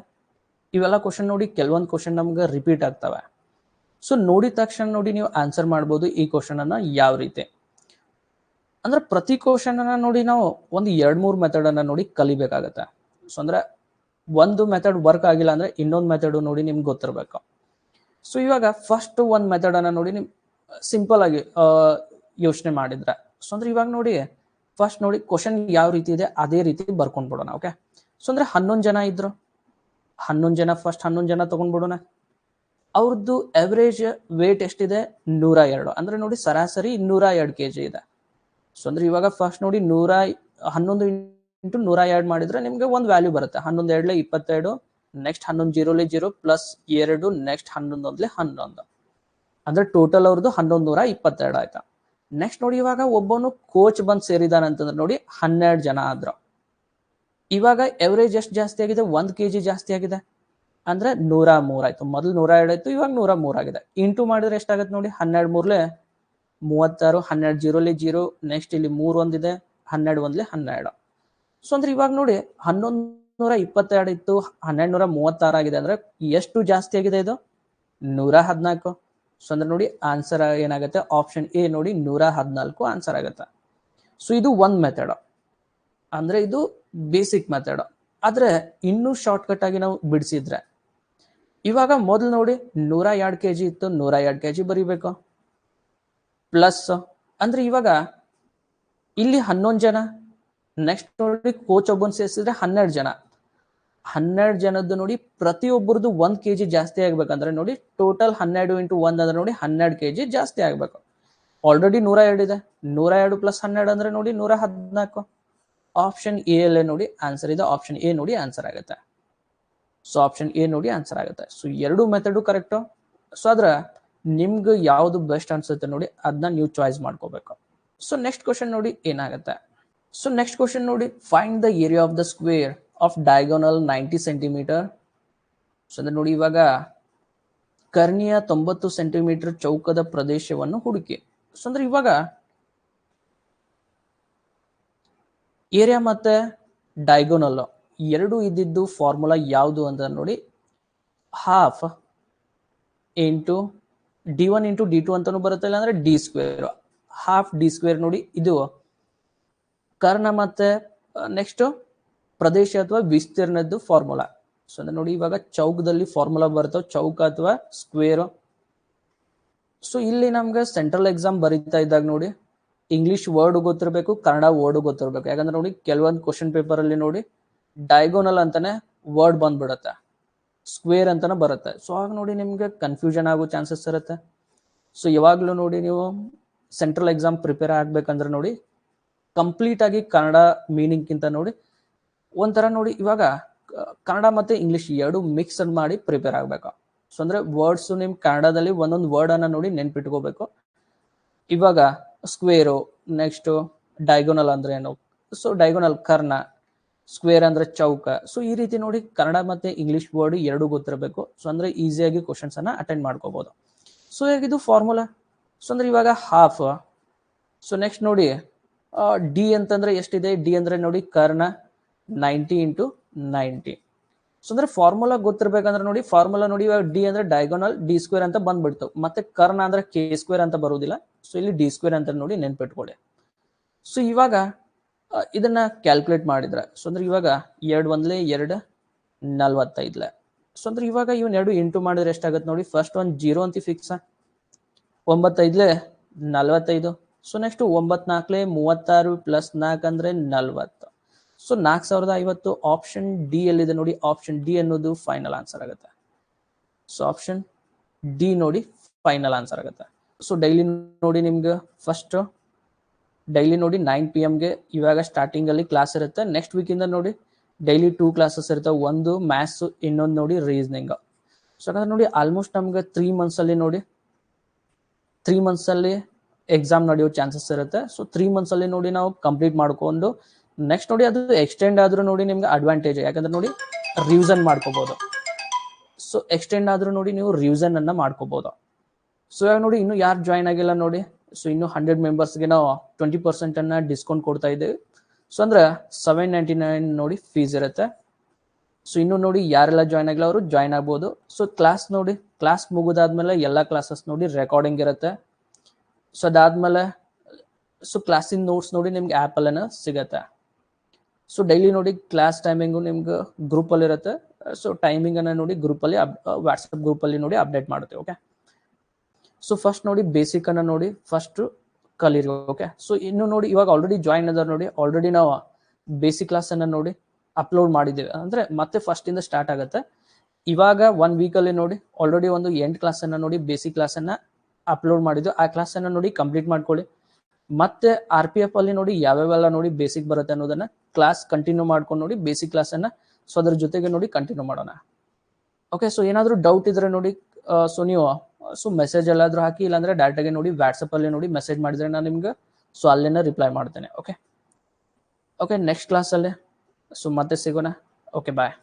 ಇವೆಲ್ಲ ಕ್ವಶನ್ ನೋಡಿ ಕೆಲವೊಂದು ಕ್ವಶನ್ ನಮ್ಗೆ ರಿಪೀಟ್ ಆಗ್ತವೆ. ಸೊ ನೋಡಿದ ತಕ್ಷಣ ನೋಡಿ ನೀವು ಆನ್ಸರ್ ಮಾಡ್ಬೋದು ಈ ಕ್ವಶನ್ ಅನ್ನ ಯಾವ ರೀತಿ. ಅಂದ್ರೆ ಪ್ರತಿ ಕ್ವಶನ್ ಅನ್ನ ನೋಡಿ ನಾವು ಒಂದು 2-3 ಮೆಥಡ್ ಅನ್ನ ನೋಡಿ ಕಲಿಬೇಕಾಗತ್ತೆ. ಸೊ ಅಂದ್ರೆ ಒಂದು ಮೆಥಡ್ ವರ್ಕ್ ಆಗಿಲ್ಲ ಅಂದ್ರೆ ಇನ್ನೊಂದು ಮೆಥಡ್ ನೋಡಿ ನಿಮ್ಗೆ ಗೊತ್ತಿರ್ಬೇಕು. ಸೊ ಇವಾಗ ಫಸ್ಟ್ ಒಂದು ಮೆಥಡ್ ಅನ್ನ ನೋಡಿ ನಿಮ್ ಸಿಂಪಲ್ ಆಗಿ ಯೋಚನೆ ಮಾಡಿದ್ರೆ, ಸೊ ಅಂದ್ರೆ ಇವಾಗ ನೋಡಿ ಫಸ್ಟ್ ನೋಡಿ ಕ್ವಶನ್ ಯಾವ ರೀತಿ ಇದೆ ಅದೇ ರೀತಿ ಬರ್ಕೊಂಡ್ಬಿಡೋಣ. ಓಕೆ, ಸೊ ಅಂದ್ರೆ 11 ಜನ ಇದ್ರು, 11 ಜನ ಫಸ್ಟ್ 11 ಜನ ತಗೊಂಡ್ಬಿಡೋಣ. ಅವ್ರದ್ದು ಅವರೇಜ್ ವೇಟ್ ಎಷ್ಟಿದೆ 102. ಅಂದ್ರೆ ನೋಡಿ ಸರಾಸರಿ 102 kg ಇದೆ. ಸೊ ಅಂದ್ರೆ ಇವಾಗ ಫಸ್ಟ್ ನೋಡಿ 11 ಇಂಟು 102 ಮಾಡಿದ್ರೆ ನಿಮ್ಗೆ ಒಂದು ವ್ಯಾಲ್ಯೂ ಬರುತ್ತೆ. 11 2 22, ನೆಕ್ಸ್ಟ್ 11 0 0 ಪ್ಲಸ್ 2, ನೆಕ್ಸ್ಟ್ 11 1 11. ಅಂದ್ರೆ ಟೋಟಲ್ ಅವ್ರದ್ದು 1122 ಆಯ್ತಾ. ನೆಕ್ಸ್ಟ್ ನೋಡಿ ಇವಾಗ ಒಬ್ಬನು ಕೋಚ್ ಬಂದ್ ಸೇರಿದಾನ ಅಂತಂದ್ರೆ ನೋಡಿ 12 ಜನ ಆದ್ರು. ಇವಾಗ ಎವರೇಜ್ ಎಷ್ಟು ಜಾಸ್ತಿ ಆಗಿದೆ, 1 kg ಜಾಸ್ತಿ ಆಗಿದೆ. ಅಂದ್ರೆ 103 ಆಯ್ತು. ಮೊದಲು 102 ಆಯ್ತು, ಇವಾಗ 103 ಆಗಿದೆ. ಇಂಟು ಮಾಡಿದ್ರೆ ಎಷ್ಟಾಗತ್ತೆ ನೋಡಿ, 12 3 36, 12 0 0, ನೆಕ್ಸ್ಟ್ ಇಲ್ಲಿ 3 ಒಂದಿದೆ, 12 1 12. ಸೊ ಅಂದ್ರೆ ಇವಾಗ ನೋಡಿ 1122 ಇತ್ತು, 1236 ಆಗಿದೆ. ಅಂದ್ರೆ ಎಷ್ಟು ಜಾಸ್ತಿ ಆಗಿದೆ ಇದು, 114. ಸೊ ಅಂದ್ರೆ ನೋಡಿ ಆನ್ಸರ್ ಏನಾಗುತ್ತೆ, ಆಪ್ಷನ್ ಎ ನೋಡಿ 114 ಆನ್ಸರ್ ಆಗುತ್ತೆ. ಸೊ ಇದು ಒಂದ್ ಮೆಥಡ್, ಅಂದ್ರೆ ಇದು ಬೇಸಿಕ್ ಮೆಥಡ್. ಆದ್ರೆ ಇನ್ನೂ ಶಾರ್ಟ್ ಕಟ್ ಆಗಿ ನಾವು ಬಿಡಿಸಿದ್ರೆ ಇವಾಗ ಮೊದಲು ನೋಡಿ 102 kg ಇತ್ತು, 102 kg ಬರೀಬೇಕು. ಪ್ಲಸ್ ಅಂದ್ರೆ ಇವಾಗ ಇಲ್ಲಿ 11 ಜನ, ನೆಕ್ಸ್ಟ್ ನೋಡಿ ಕೋಚ್ ಒಬ್ಬನ್ ಸೇರಿಸಿದ್ರೆ 12 ಜನ. 12 ಜನದ್ದು ನೋಡಿ ಪ್ರತಿಯೊಬ್ಬರದು 1 kg ಜಾಸ್ತಿ ಆಗ್ಬೇಕಂದ್ರೆ ನೋಡಿ ಟೋಟಲ್ 12 ಇಂಟು 1 ಅಂದ್ರೆ ನೋಡಿ 12 kg ಜಾಸ್ತಿ ಆಗ್ಬೇಕು. ಆಲ್ರೆಡಿ 102 ಇದೆ, 102 ಪ್ಲಸ್ 12 ಅಂದ್ರೆ ನೋಡಿ 114. ಆಪ್ಷನ್ ಎ ಅಲ್ಲೇ ನೋಡಿ ಆನ್ಸರ್ ಇದೆ, ಆಪ್ಷನ್ ಎ ನೋಡಿ ಆನ್ಸರ್ ಆಗುತ್ತೆ. ಸೊ ಆಪ್ಷನ್ ಎ ನೋಡಿ ಆನ್ಸರ್ ಆಗುತ್ತೆ. ಸೊ ಎರಡು ಮೆಥಡು ಕರೆಕ್ಟ್. ಸೊ ಅದ್ರ ನಿಮ್ಗೆ ಯಾವ್ದು ಬೆಸ್ಟ್ ಅನ್ಸುತ್ತೆ ನೋಡಿ ಅದನ್ನ ನೀವು ಚಾಯ್ಸ್ ಮಾಡ್ಕೋಬೇಕು. ಸೊ ನೆಕ್ಸ್ಟ್ ಕ್ವಶನ್ ನೋಡಿ ಏನಾಗುತ್ತೆ. ಸೊ ನೆಕ್ಸ್ಟ್ ಕ್ವಶನ್ ನೋಡಿ, find the area of the square of diagonal 90 centimetre. So ಅಂದ್ರೆ ನೋಡಿ ಇವಾಗ ಕರ್ಣಿಯ 90 ಸೆಂಟಿಮೀಟರ್ ಚೌಕದ ಪ್ರದೇಶವನ್ನು ಹುಡುಕಿ. ಸೊ ಅಂದ್ರೆ ಇವಾಗ ಏರಿಯಾ ಮತ್ತೆ ಡೈಗೋನಲ್ ಎರಡು ಇದ್ದಿದ್ದು ಫಾರ್ಮುಲಾ ಯಾವುದು ಅಂತ ನೋಡಿ, half into D1 into D2 ಅಂತಾನು ಬರುತ್ತೆ, ಇಲ್ಲ ಅಂದ್ರೆ D square, half D square ನೋಡಿ. ಇದು ಕರ್ಣ ಮತ್ತೆ ನೆಕ್ಸ್ಟ್ ಪ್ರದೇಶ ಅಥವಾ ವಿಸ್ತೀರ್ಣದ್ದು ಫಾರ್ಮುಲಾ. ಸೊ ಅಂದ್ರೆ ನೋಡಿ ಇವಾಗ ಚೌಕದಲ್ಲಿ ಫಾರ್ಮುಲಾ ಬರ್ತವೆ, ಚೌಕ ಅಥವಾ ಸ್ಕ್ವೇರ್. ಸೊ ಇಲ್ಲಿ ನಮ್ಗೆ ಸೆಂಟ್ರಲ್ ಎಕ್ಸಾಮ್ ಬರೀತಾ ಇದ್ದಾಗ ನೋಡಿ ಇಂಗ್ಲಿಷ್ ವರ್ಡ್ ಗೊತ್ತಿರಬೇಕು, ಕನ್ನಡ ವರ್ಡ್ ಗೊತ್ತಿರಬೇಕು. ಯಾಕಂದ್ರೆ ನೋಡಿ ಕೆಲವೊಂದು ಕ್ವಶನ್ ಪೇಪರ್ ಅಲ್ಲಿ ನೋಡಿ ಡೈಗೋನಲ್ ಅಂತಾನೆ ವರ್ಡ್ ಬಂದ್ಬಿಡುತ್ತೆ, ಸ್ಕ್ವೇರ್ ಅಂತಾನೆ ಬರುತ್ತೆ. ಸೊ ಆಗ ನೋಡಿ ನಿಮ್ಗೆ ಕನ್ಫ್ಯೂಷನ್ ಆಗೋ ಚಾನ್ಸಸ್ ಇರುತ್ತೆ. ಸೊ ಯಾವಾಗ್ಲೂ ನೋಡಿ ನೀವು ಸೆಂಟ್ರಲ್ ಎಕ್ಸಾಮ್ ಪ್ರಿಪೇರ್ ಆಗ್ಬೇಕಂದ್ರೆ ನೋಡಿ ಕಂಪ್ಲೀಟ್ ಆಗಿ ಕನ್ನಡ ಮೀನಿಂಗ್ಗಿಂತ ನೋಡಿ ಒಂಥರ ನೋಡಿ ಇವಾಗ ಕನ್ನಡ ಮತ್ತೆ ಇಂಗ್ಲಿಷ್ ಎರಡು ಮಿಕ್ಸ್ ಮಾಡಿ ಪ್ರಿಪೇರ್ ಆಗ್ಬೇಕು. ಸೊ ಅಂದ್ರೆ ವರ್ಡ್ಸ್ ನಿಮ್ ಕನ್ನಡದಲ್ಲಿ ಒಂದೊಂದು ವರ್ಡ್ ಅನ್ನ ನೋಡಿ ನೆನ್ಪಿಟ್ಕೋಬೇಕು. ಇವಾಗ ಸ್ಕ್ವೇರು, ನೆಕ್ಸ್ಟ್ ಡೈಗೋನಲ್ ಅಂದ್ರೆ ಏನು, ಸೊ ಡೈಗೋನಲ್ ಕರ್ಣ, ಸ್ಕ್ವೇರ್ ಅಂದ್ರೆ ಚೌಕ. ಸೊ ಈ ರೀತಿ ನೋಡಿ ಕನ್ನಡ ಮತ್ತೆ ಇಂಗ್ಲಿಷ್ ವರ್ಡ್ ಎರಡು ಗೊತ್ತಿರಬೇಕು. ಸೊ ಅಂದ್ರೆ ಈಸಿಯಾಗಿ ಕ್ವಶನ್ಸ್ ಅನ್ನ ಅಟೆಂಡ್ ಮಾಡ್ಕೋಬಹುದು. So ಹೇಗಿದು formula. ಸೊ ಅಂದ್ರೆ ಇವಾಗ ಹಾಫ್. ಸೊ ನೆಕ್ಸ್ಟ್ ನೋಡಿ ಡಿ ಅಂತಂದ್ರೆ ಎಷ್ಟಿದೆ, ಡಿ ಅಂದ್ರೆ ನೋಡಿ ಕರ್ಣ 90 ಇಂಟು 90. ಸೊ ಅಂದ್ರೆ ಫಾರ್ಮುಲಾ ಗೊತ್ತಿರ್ಬೇಕಂದ್ರೆ ನೋಡಿ ಫಾರ್ಮುಲಾ ನೋಡಿ ಇವಾಗ ಡಿ ಅಂದ್ರೆ ಡೈಗೋನಲ್ ಡಿ ಸ್ಕ್ವೇರ್ ಅಂತ ಬಂದ್ಬಿಡ್ತು, ಮತ್ತೆ ಕರ್ಣ ಅಂದ್ರೆ ಕೆ ಸ್ಕ್ವೇರ್ ಅಂತ ಬರುವುದಿಲ್ಲ. ಸೊ ಇಲ್ಲಿ ಡಿ ಸ್ಕ್ವೇರ್ ಅಂತ ನೋಡಿ ನೆನ್ಪಿಟ್ಕೊಳ್ಳಿ. ಸೊ ಇವಾಗ ಇದನ್ನ ಕ್ಯಾಲ್ಕುಲೇಟ್ ಮಾಡಿದ್ರೆ ಸೊ ಅಂದ್ರೆ ಇವಾಗ 2 ಒಂದ್ಲೆ 2 45. ಸೊ ಅಂದ್ರೆ ಇವಾಗ ಇವನ್ ಎರಡು ಇಂಟು ಮಾಡಿದ್ರೆ ಎಷ್ಟಾಗತ್ತೆ ನೋಡಿ, ಫಸ್ಟ್ ಒಂದು 0 ಅಂತ ಫಿಕ್ಸ್, 9 45. ಸೊ ನೆಕ್ಸ್ಟ್ 9 4 36 ಪ್ಲಸ್ 4 ಅಂದ್ರೆ 40. ಸೊ 4050. ಆಪ್ಷನ್ ಡಿ ಎಲ್ಲಿದೆ ನೋಡಿ, ಆಪ್ಷನ್ ಡಿ ಅನ್ನೋದು ಫೈನಲ್ ಆನ್ಸರ್ ಆಗುತ್ತೆ. ಸೊ ಆಪ್ಷನ್ ಡಿ ನೋಡಿ ಫೈನಲ್ ಆನ್ಸರ್ ಆಗುತ್ತೆ. ಸೊ ಡೈಲಿ ನೋಡಿ ನಿಮ್ಗೆ ಫಸ್ಟ್ ಡೈಲಿ ನೋಡಿ 9 PM ಇವಾಗ ಸ್ಟಾರ್ಟಿಂಗ್ ಅಲ್ಲಿ ಕ್ಲಾಸ್ ಇರುತ್ತೆ. ನೆಕ್ಸ್ಟ್ ವೀಕ್ ಇಂದ ನೋಡಿ ಡೈಲಿ 2 ಕ್ಲಾಸಸ್ ಇರ್ತವೆ, ಒಂದು ಮ್ಯಾಥ್ಸ್, ಇನ್ನೊಂದು ನೋಡಿ ರೀಸನಿಂಗ್. ಸೊ ಯಾಕಂದ್ರೆ ನೋಡಿ ಆಲ್ಮೋಸ್ಟ್ ನಮ್ಗೆ 3 ಮಂತ್ಸ್ ಅಲ್ಲಿ ನೋಡಿ 3 ಮಂತ್ಸ್ ಅಲ್ಲಿ ಎಕ್ಸಾಮ್ ನಡೆಯೋ ಚಾನ್ಸಸ್ ಇರುತ್ತೆ. ಸೊ 3 ಮಂತ್ಸ್ ಅಲ್ಲಿ ನೋಡಿ ನಾವು ಕಂಪ್ಲೀಟ್ ಮಾಡ್ಕೊಂಡು ನೆಕ್ಸ್ಟ್ ನೋಡಿ ಅದು ಎಕ್ಸ್ಟೆಂಡ್ ಆದ್ರೂ ನೋಡಿ ನಿಮ್ಗೆ ಅಡ್ವಾಂಟೇಜ್, ಯಾಕಂದ್ರೆ ನೋಡಿ ರಿವಿಷನ್ ಮಾಡ್ಕೋಬಹುದು. ಸೊ ಎಕ್ಸ್ಟೆಂಡ್ ಆದ್ರೂ ನೋಡಿ ನೀವು ರಿವಿಷನ್ ಅನ್ನ ಮಾಡ್ಕೋಬಹುದು. ಸೊ ಇವಾಗ ನೋಡಿ ಇನ್ನು ಯಾರು ಜಾಯ್ನ್ ಆಗಿಲ್ಲ ನೋಡಿ, ಸೊ ಇನ್ನು 100 ಮೆಂಬರ್ಸ್ಗೆ ನಾವು 20% ಅನ್ನ ಡಿಸ್ಕೌಂಟ್ ಕೊಡ್ತಾ ಇದ್ದೇವೆ. ಸೊ ಅಂದ್ರೆ 799 ನೋಡಿ ಫೀಸ್ ಇರುತ್ತೆ. ಸೊ ಇನ್ನು ನೋಡಿ ಯಾರೆಲ್ಲ ಜಾಯ್ನ್ ಆಗಿಲ್ಲ ಅವರು ಜಾಯ್ನ್ ಆಗ್ಬೋದು. ಸೊ ಕ್ಲಾಸ್ ನೋಡಿ, ಕ್ಲಾಸ್ ಮುಗಿದಾದ್ಮೇಲೆ ಎಲ್ಲ ಕ್ಲಾಸಸ್ ನೋಡಿ ರೆಕಾರ್ಡಿಂಗ್ ಇರುತ್ತೆ. ಸೊ ಅದಾದ್ಮೇಲೆ ಸೊ ಕ್ಲಾಸಿನ ನೋಟ್ಸ್ ನೋಡಿ ನಿಮ್ಗೆ ಆ್ಯಪ್ ಅಲ್ಲೇನ ಸಿಗತ್ತೆ. ಸೊ ಡೈಲಿ ನೋಡಿ ಕ್ಲಾಸ್ ಟೈಮಿಂಗು ನಿಮ್ಗೆ ಗ್ರೂಪ್ ಅಲ್ಲಿ ಇರುತ್ತೆ. ಸೊ ಟೈಮಿಂಗ್ ಅನ್ನ ನೋಡಿ ಗ್ರೂಪ್ ಅಲ್ಲಿ ವಾಟ್ಸ್ಆಪ್ ಗ್ರೂಪ್ ಅಲ್ಲಿ ನೋಡಿ ಅಪ್ಡೇಟ್ ಮಾಡುತ್ತೆ. ಓಕೆ, ಸೊ ಫಸ್ಟ್ ನೋಡಿ ಬೇಸಿಕ್ ಅನ್ನ ನೋಡಿ ಫಸ್ಟ್ ಕಲೀರಿ. ಓಕೆ, ಸೊ ಇನ್ನು ನೋಡಿ ಇವಾಗ ಆಲ್ರೆಡಿ ಜಾಯಿನ್ ಅದಾರ ನೋಡಿ, ಆಲ್ರೆಡಿ ನಾವು ಬೇಸಿಕ್ ಕ್ಲಾಸ್ ಅನ್ನ ನೋಡಿ ಅಪ್ಲೋಡ್ ಮಾಡಿದ್ದೇವೆ, ಅಂದ್ರೆ ಮತ್ತೆ ಫಸ್ಟ್ ಇಂದ ಸ್ಟಾರ್ಟ್ ಆಗುತ್ತೆ. ಇವಾಗ 1 ವೀಕ್ ಅಲ್ಲಿ ನೋಡಿ ಆಲ್ರೆಡಿ ಒಂದು 8 ಕ್ಲಾಸ್ ಅನ್ನ ನೋಡಿ ಬೇಸಿಕ್ ಕ್ಲಾಸ್ ಅನ್ನ ಅಪ್ಲೋಡ್ ಮಾಡಿದ್ವಿ. ಆ ಕ್ಲಾಸ್ ಅನ್ನ ನೋಡಿ ಕಂಪ್ಲೀಟ್ ಮಾಡ್ಕೊಳ್ಳಿ. ಮತ್ತೆ RPF ಅಲ್ಲಿ ನೋಡಿ ಯಾವ್ಯಾವೆಲ್ಲ ನೋಡಿ ಬೇಸಿಕ್ ಬರುತ್ತೆ ಅನ್ನೋದನ್ನ ಕ್ಲಾಸ್ ಕಂಟಿನ್ಯೂ ಮಾಡ್ಕೊಂಡು ನೋಡಿ ಬೇಸಿಕ್ ಕ್ಲಾಸ್ ಅನ್ನ ಸೊ ಅದ್ರ ಜೊತೆಗೆ ನೋಡಿ ಕಂಟಿನ್ಯೂ ಮಾಡೋಣ. ಓಕೆ, ಸೊ ಏನಾದ್ರು ಡೌಟ್ ಇದ್ರೆ ನೋಡಿ ಸೊ ನೀವು ಸೊ ಮೆಸೇಜ್ ಎಲ್ಲಾದ್ರೂ ಹಾಕಿ, ಇಲ್ಲಾಂದ್ರೆ ಡೈರೆಕ್ಟ್ ಆಗಿ ನೋಡಿ ವಾಟ್ಸಪ್ ಅಲ್ಲಿ ನೋಡಿ ಮೆಸೇಜ್ ಮಾಡಿದ್ರೆ ನಾನು ನಿಮ್ಗೆ ಸೊ ಅಲ್ಲೇನ ರಿಪ್ಲೈ ಮಾಡ್ತೇನೆ. ಓಕೆ, ನೆಕ್ಸ್ಟ್ ಕ್ಲಾಸ್ ಅಲ್ಲಿ ಸೊ ಮತ್ತೆ ಸಿಗೋಣ. ಓಕೆ, ಬಾಯ್.